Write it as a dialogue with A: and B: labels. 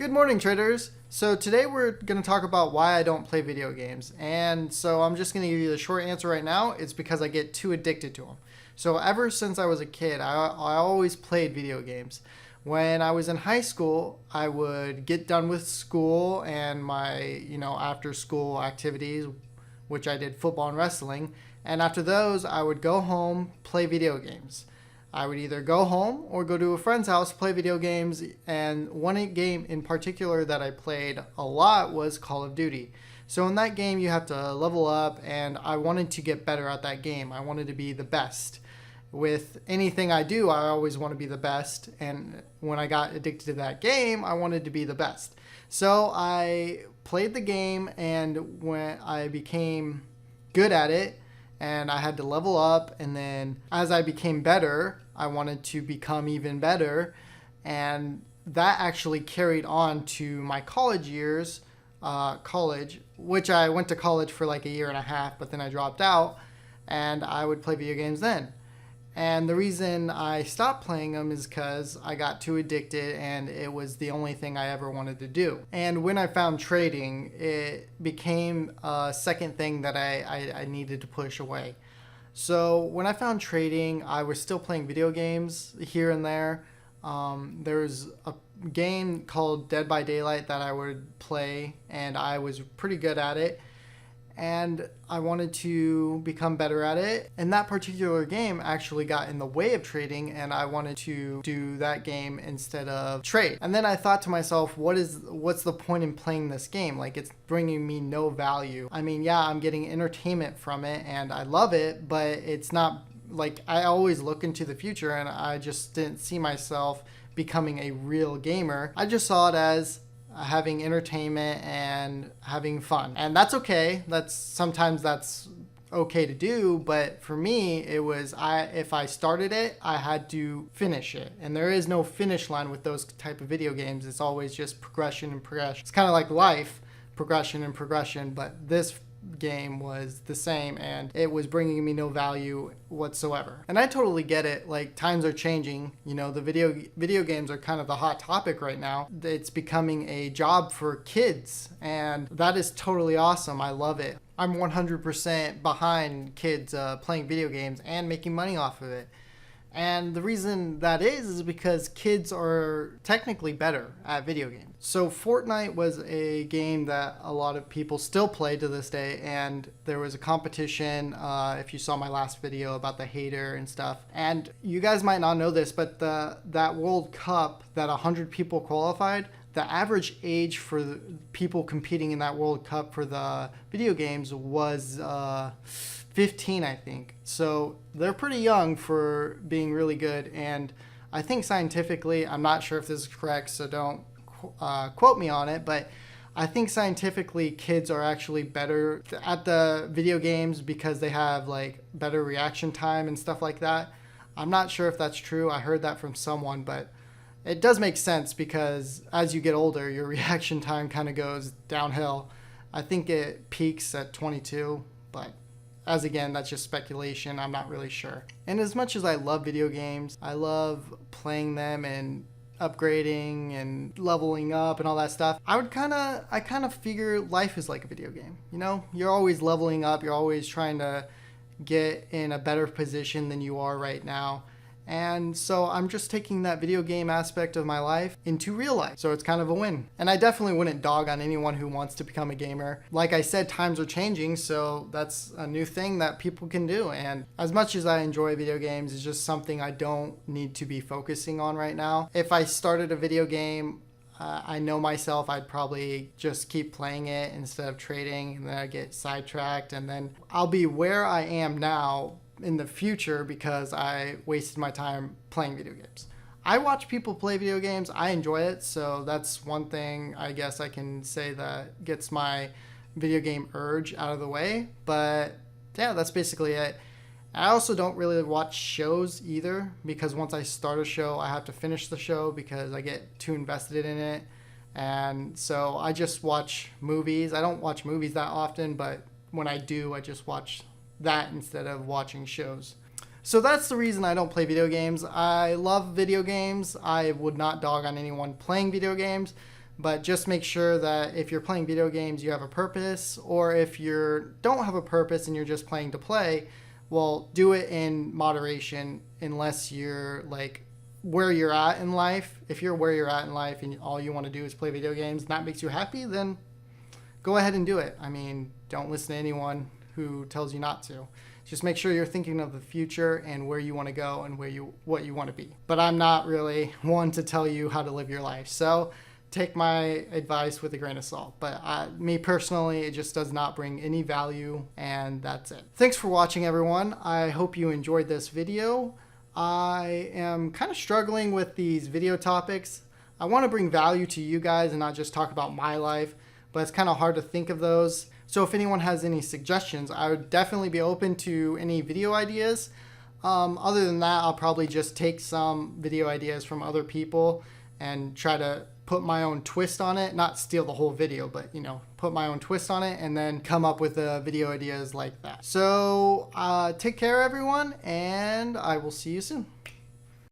A: Good morning, traders. So today we're going to talk about why I don't play video games. And so I'm just going to give you the short answer right now. It's because I get too addicted to them. So ever since I was a kid, I always played video games. When I was in high school, I would get done with school and my, after school activities, which I did football and wrestling. And after those, I would go home, play video games. I would either go home or go to a friend's house, play video games, and one game in particular that I played a lot was Call of Duty. So in that game, you have to level up, and I wanted to get better at that game. I wanted to be the best. With anything I do, I always want to be the best, and when I got addicted to that game, I wanted to be the best. So I played the game, and when I became good at it, and I had to level up, and then as I became better, I wanted to become even better, and that actually carried on to my college years, which I went to college for like a year and a half, but then I dropped out, and I would play video games then. And the reason I stopped playing them is because I got too addicted and it was the only thing I ever wanted to do. And when I found trading, it became a second thing that I needed to push away. So when I found trading, I was still playing video games here and there. There's a game called Dead by Daylight that I would play, and I was pretty good at it. And I wanted to become better at it. And that particular game actually got in the way of trading, and I wanted to do that game instead of trade. And then I thought to myself, what's the point in playing this game? Like, it's bringing me no value. I mean, yeah, I'm getting entertainment from it and I love it, but it's not like I always look into the future, and I just didn't see myself becoming a real gamer. I just saw it as having entertainment and having fun, and that's okay. Sometimes that's okay to do, but for me it was if I started it, I had to finish it, and there is no finish line with those type of video games. It's always just progression and progression. It's kind of like life, progression and progression, but this game was the same, and it was bringing me no value whatsoever. And I totally get it. Like, times are changing. The video games are kind of the hot topic right now. It's becoming a job for kids, and that is totally awesome. I love it. I'm 100% behind kids playing video games and making money off of it. And the reason that is because kids are technically better at video games. So Fortnite was a game that a lot of people still play to this day, and there was a competition, if you saw my last video about the hater and stuff. And you guys might not know this, but that World Cup that 100 people qualified, the average age for the people competing in that World Cup for the video games was 15, I think. So they're pretty young for being really good. And I think scientifically, I'm not sure if this is correct, so don't quote me on it, but I think scientifically kids are actually better at the video games because they have like better reaction time and stuff like that. I'm not sure if that's true. I heard that from someone, but it does make sense because as you get older, your reaction time kind of goes downhill. I think it peaks at 22, but again, that's just speculation. I'm not really sure. And as much as I love video games, I love playing them and upgrading and leveling up and all that stuff. I kind of figure life is like a video game. You're always leveling up. You're always trying to get in a better position than you are right now. And so I'm just taking that video game aspect of my life into real life. So it's kind of a win. And I definitely wouldn't dog on anyone who wants to become a gamer. Like I said, times are changing, so that's a new thing that people can do. And as much as I enjoy video games, it's just something I don't need to be focusing on right now. If I started a video game, I know myself, I'd probably just keep playing it instead of trading, and then I get sidetracked, and then I'll be where I am now in the future because I wasted my time playing video games. I watch people play video games. I enjoy it, so that's one thing I guess I can say that gets my video game urge out of the way. But yeah, that's basically it. I also don't really watch shows either because once I start a show, I have to finish the show because I get too invested in it. And so I just watch movies. I don't watch movies that often, but when I do, I just watch that instead of watching shows. So that's the reason I don't play video games. I love video games. I would not dog on anyone playing video games, But just make sure that if you're playing video games, you have a purpose, or if you don't have a purpose and you're just playing to play, well, do it in moderation unless you're like where you're at in life. If you're where you're at in life and all you want to do is play video games and that makes you happy, then go ahead and do it. I mean, don't listen to anyone who tells you not to. Just make sure you're thinking of the future and where you want to go and what you want to be. But I'm not really one to tell you how to live your life. So take my advice with a grain of salt. But me personally, it just does not bring any value, and that's it. Thanks for watching, everyone. I hope you enjoyed this video. I am kind of struggling with these video topics. I want to bring value to you guys and not just talk about my life, but it's kind of hard to think of those. So if anyone has any suggestions, I would definitely be open to any video ideas. Other than that, I'll probably just take some video ideas from other people and try to put my own twist on it. Not steal the whole video, but put my own twist on it and then come up with video ideas like that. So take care, everyone, and I will see you soon.